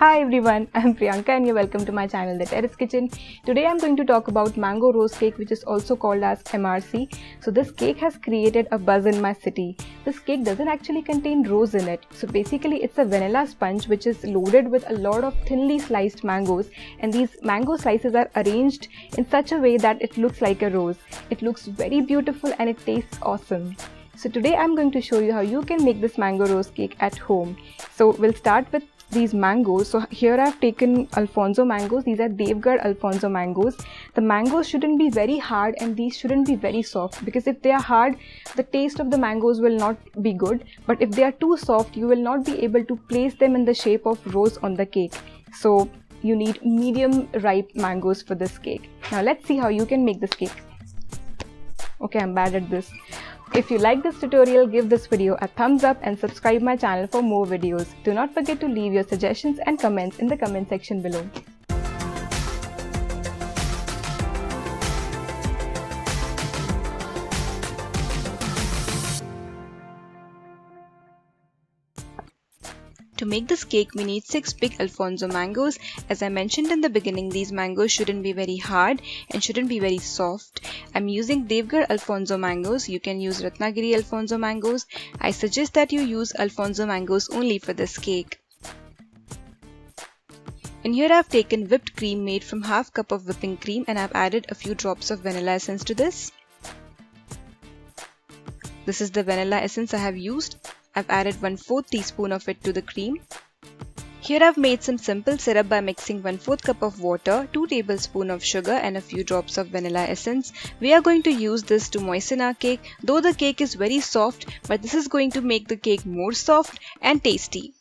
Hi everyone, I'm Priyanka and you're welcome to my channel The Terrace Kitchen. Today I'm going to talk about mango rose cake, which is also called as MRC. So this cake has created a buzz in my city. This cake doesn't actually contain rose in it. So basically it's a vanilla sponge which is loaded with a lot of thinly sliced mangoes, and these mango slices are arranged in such a way that it looks like a rose. It looks very beautiful and it tastes awesome. So today I'm going to show you how you can make this mango rose cake at home. So we'll start with these mangoes. So here I've taken Alphonso mangoes. These are Devgarh Alphonso mangoes. The mangoes shouldn't be very hard and these shouldn't be very soft, because if they are hard, the taste of the mangoes will not be good. But if they are too soft, you will not be able to place them in the shape of rose on the cake. So you need medium ripe mangoes for this cake. Now let's see how you can make this cake. Okay, I'm bad at this. If you like this tutorial, give this video a thumbs up and subscribe my channel for more videos. Do not forget to leave your suggestions and comments in the comment section below. To make this cake, we need 6 big Alphonso mangoes. As I mentioned in the beginning, these mangoes shouldn't be very hard and shouldn't be very soft. I'm using Devgarh Alphonso mangoes. You can use Ratnagiri Alphonso mangoes. I suggest that you use Alphonso mangoes only for this cake. And here I've taken whipped cream made from half cup of whipping cream, and I've added a few drops of vanilla essence to this. This is the vanilla essence I have used. I've added 1/4 teaspoon of it to the cream. Here I've made some simple syrup by mixing 1/4 cup of water, 2 tablespoons of sugar and a few drops of vanilla essence. We are going to use this to moisten our cake, though the cake is very soft, but this is going to make the cake more soft and tasty.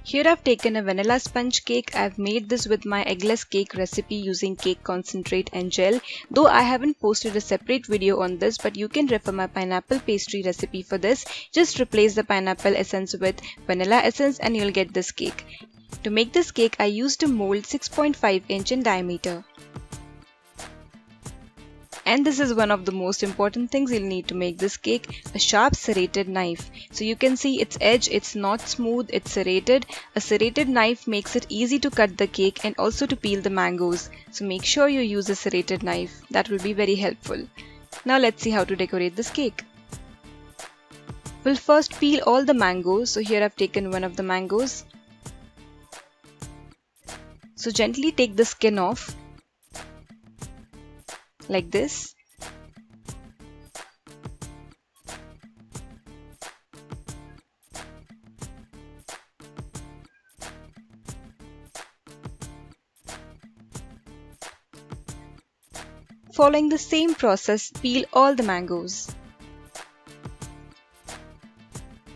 Here I've taken a vanilla sponge cake. I've made this with my eggless cake recipe using cake concentrate and gel. Though I haven't posted a separate video on this, but you can refer my pineapple pastry recipe for this. Just replace the pineapple essence with vanilla essence and you'll get this cake. To make this cake, I used a mold 6.5 inch in diameter. And this is one of the most important things you'll need to make this cake, a sharp serrated knife. So you can see its edge, it's not smooth, it's serrated. A serrated knife makes it easy to cut the cake and also to peel the mangoes. So make sure you use a serrated knife. That will be very helpful. Now let's see how to decorate this cake. We'll first peel all the mangoes. So here I've taken one of the mangoes. So gently take the skin off. Like this. Following the same process, peel all the mangoes.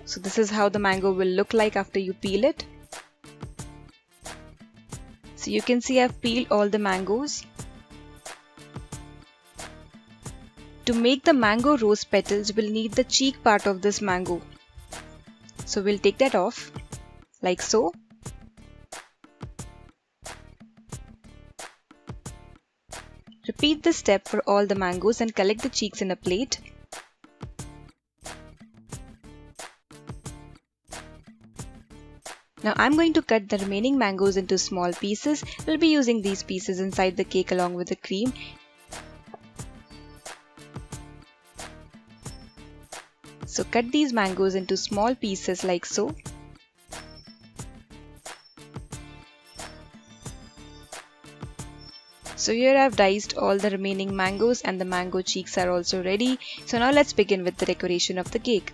So this is how the mango will look like after you peel it. So you can see I've peeled all the mangoes. To make the mango rose petals, we'll need the cheek part of this mango. So we'll take that off, like so. Repeat this step for all the mangoes and collect the cheeks in a plate. Now I'm going to cut the remaining mangoes into small pieces. We'll be using these pieces inside the cake along with the cream. So cut these mangoes into small pieces like so. So here I've diced all the remaining mangoes and the mango cheeks are also ready. So now let's begin with the decoration of the cake.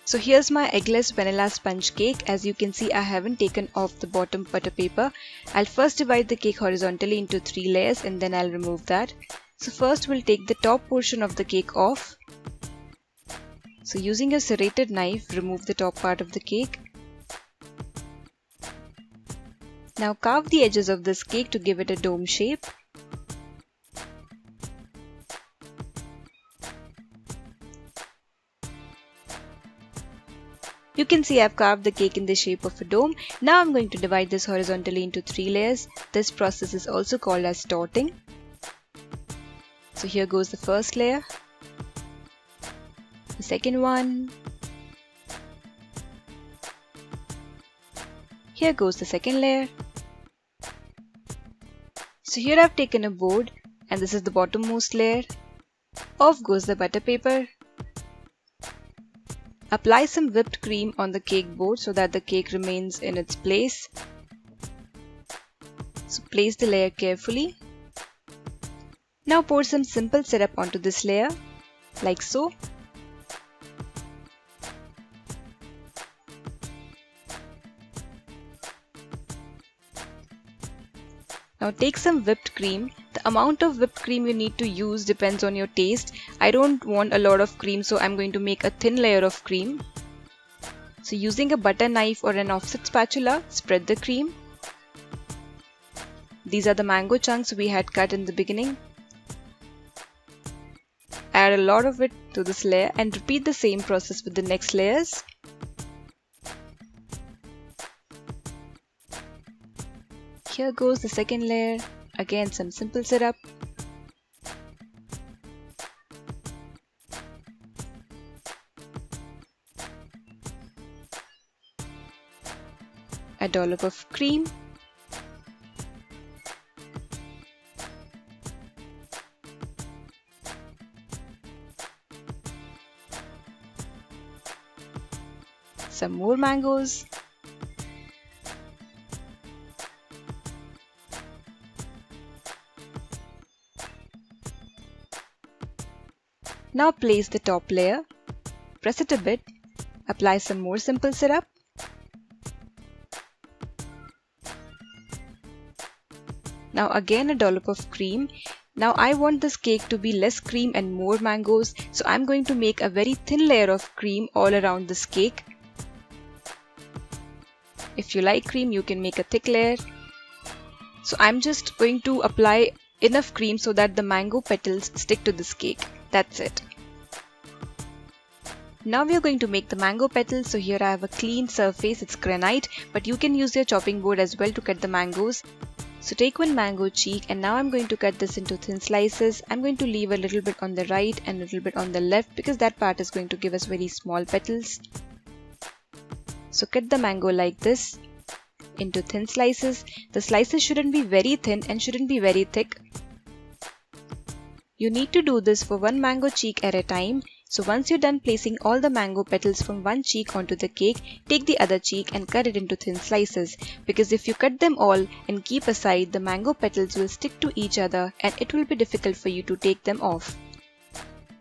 So here's my eggless vanilla sponge cake. As you can see, I haven't taken off the bottom butter paper. I'll first divide the cake horizontally into 3 layers and then I'll remove that. So first we'll take the top portion of the cake off. So using a serrated knife, remove the top part of the cake. Now carve the edges of this cake to give it a dome shape. You can see I've carved the cake in the shape of a dome. Now I'm going to divide this horizontally into 3 layers. This process is also called as torting. So here goes the first layer. The second one. Here goes the second layer. So here I've taken a board and this is the bottommost layer. Off goes the butter paper. Apply some whipped cream on the cake board so that the cake remains in its place. So place the layer carefully. Now pour some simple syrup onto this layer, like so. Now take some whipped cream. The amount of whipped cream you need to use depends on your taste. I don't want a lot of cream, so I'm going to make a thin layer of cream. So using a butter knife or an offset spatula, spread the cream. These are the mango chunks we had cut in the beginning. Add a lot of it to this layer and repeat the same process with the next layers. Here goes the second layer. Again some simple syrup. A dollop of cream. Some more mangoes. Now place the top layer, press it a bit, apply some more simple syrup. Now again a dollop of cream. Now I want this cake to be less cream and more mangoes, so I'm going to make a very thin layer of cream all around this cake. If you like cream, you can make a thick layer. So I'm just going to apply enough cream so that the mango petals stick to this cake. That's it. Now we are going to make the mango petals. So here I have a clean surface, it's granite, but you can use your chopping board as well to cut the mangoes. So take one mango cheek and now I'm going to cut this into thin slices. I'm going to leave a little bit on the right and a little bit on the left because that part is going to give us very small petals. So cut the mango like this into thin slices. The slices shouldn't be very thin and shouldn't be very thick. You need to do this for one mango cheek at a time. So once you're done placing all the mango petals from one cheek onto the cake, take the other cheek and cut it into thin slices. Because if you cut them all and keep aside, the mango petals will stick to each other and it will be difficult for you to take them off.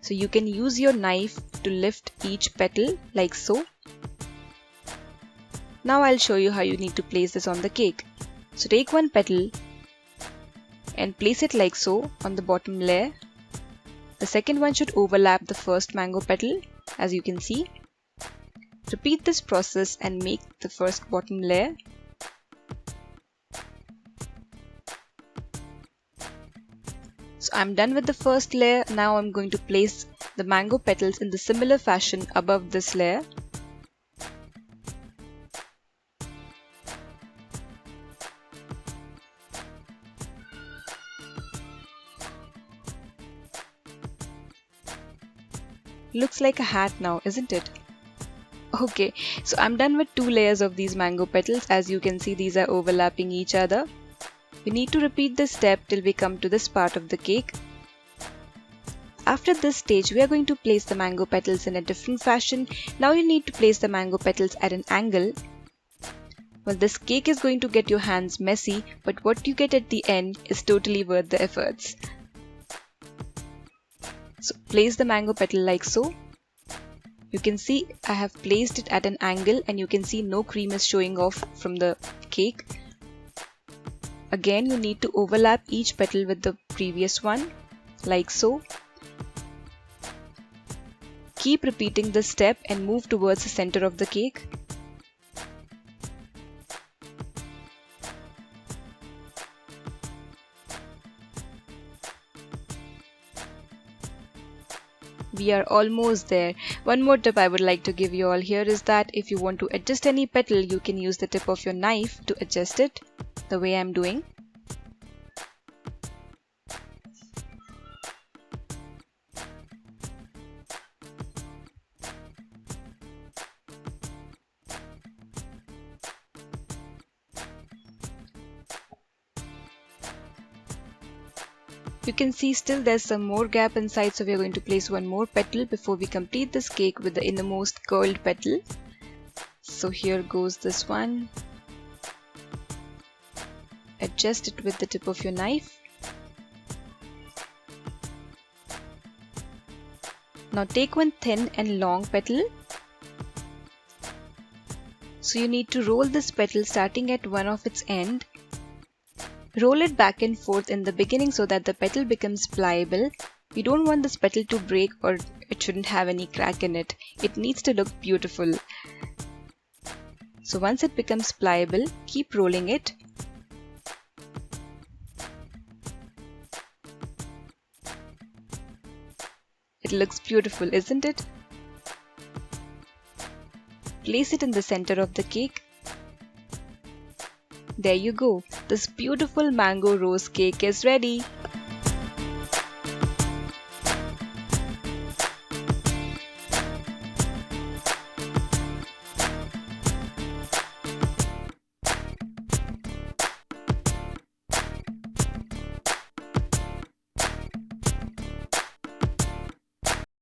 So you can use your knife to lift each petal like so. Now I'll show you how you need to place this on the cake. So take one petal and place it like so on the bottom layer. The second one should overlap the first mango petal, as you can see. Repeat this process and make the first bottom layer. So I'm done with the first layer. Now I'm going to place the mango petals in the similar fashion above this layer. Looks like a hat now, isn't it? Okay, so I'm done with 2 layers of these mango petals. As you can see, these are overlapping each other. We need to repeat this step till we come to this part of the cake. After this stage, we are going to place the mango petals in a different fashion. Now you need to place the mango petals at an angle. Well, this cake is going to get your hands messy, but what you get at the end is totally worth the efforts. So place the mango petal like so. You can see I have placed it at an angle and you can see no cream is showing off from the cake. Again, you need to overlap each petal with the previous one, like so. Keep repeating this step and move towards the center of the cake. We are almost there. One more tip I would like to give you all here is that if you want to adjust any petal, you can use the tip of your knife to adjust it, the way I'm doing. You can see still there's some more gap inside, so we're going to place one more petal before we complete this cake with the innermost curled petal. So here goes this one. Adjust it with the tip of your knife. Now take one thin and long petal. So you need to roll this petal starting at one of its end. Roll it back and forth in the beginning so that the petal becomes pliable. We don't want this petal to break, or it shouldn't have any crack in it. It needs to look beautiful. So once it becomes pliable, keep rolling it. It looks beautiful, isn't it? Place it in the center of the cake. There you go. This beautiful mango rose cake is ready.